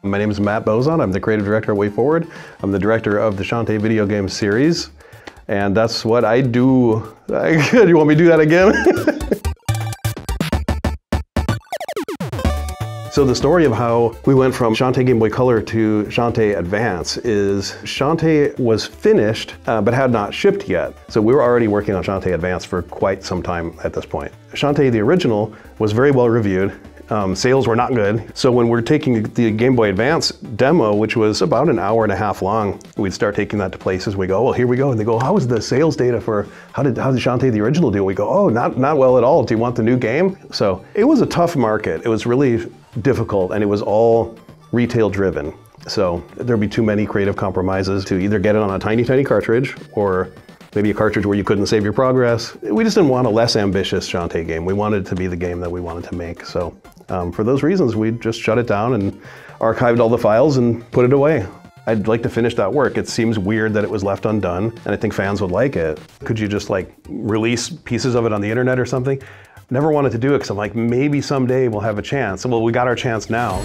My name is Matt Bozon. I'm the creative director at WayForward. I'm the director of the Shantae video game series, and that's what I do. You want me to do that again? So the story of how we went from Shantae Game Boy Color to Shantae Advance is Shantae was finished, but had not shipped yet. So we were already working on Shantae Advance for quite some time at this point. Shantae, the original, was very well reviewed. Sales were not good. So when we're taking the Game Boy Advance demo, which was about an hour and a half long, we'd start taking that to places. We go, well, here we go. And they go, how was the sales data for, how did Shantae the original do? We go, oh, not well at all. Do you want the new game? So it was a tough market. It was really difficult, and it was all retail driven. So there'd be too many creative compromises to either get it on a tiny, tiny cartridge, or maybe a cartridge where you couldn't save your progress. We just didn't want a less ambitious Shantae game. We wanted it to be the game that we wanted to make. So for those reasons, we just shut it down and archived all the files and put it away. I'd like to finish that work. It seems weird that it was left undone, and I think fans would like it. Could you just like release pieces of it on the internet or something? Never wanted to do it because I'm like, maybe someday we'll have a chance. Well, we got our chance now.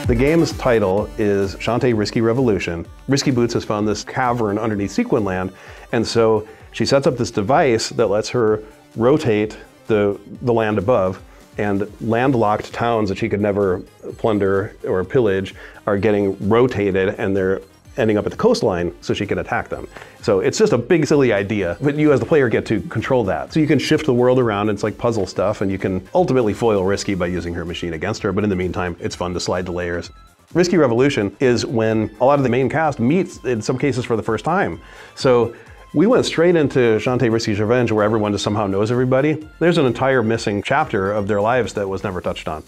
The game's title is Shantae Risky Revolution. Risky Boots has found this cavern underneath Sequin Land, and so she sets up this device that lets her rotate the land above, and landlocked towns that she could never plunder or pillage are getting rotated, and they're ending up at the coastline so she can attack them. So it's just a big silly idea, but you as the player get to control that. So you can shift the world around, it's like puzzle stuff, and you can ultimately foil Risky by using her machine against her, but in the meantime, it's fun to slide the layers. Risky Revolution is when a lot of the main cast meets, in some cases, for the first time. So we went straight into Shantae Risky's Revenge, where everyone just somehow knows everybody. There's an entire missing chapter of their lives that was never touched on.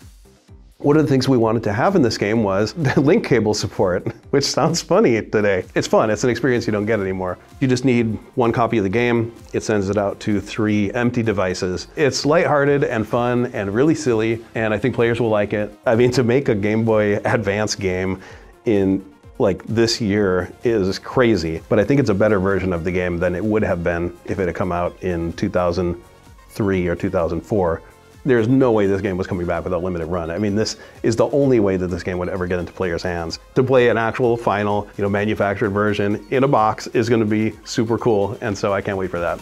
One of the things we wanted to have in this game was the link cable support, which sounds funny today. It's fun, it's an experience you don't get anymore. You just need one copy of the game, it sends it out to 3 empty devices. It's lighthearted and fun and really silly, and I think players will like it. I mean, to make a Game Boy Advance game in like this year is crazy, but I think it's a better version of the game than it would have been if it had come out in 2003 or 2004. There's no way this game was coming back without limited run. I mean, this is the only way that this game would ever get into players' hands. To play an actual final, manufactured version in a box is gonna be super cool, and so I can't wait for that.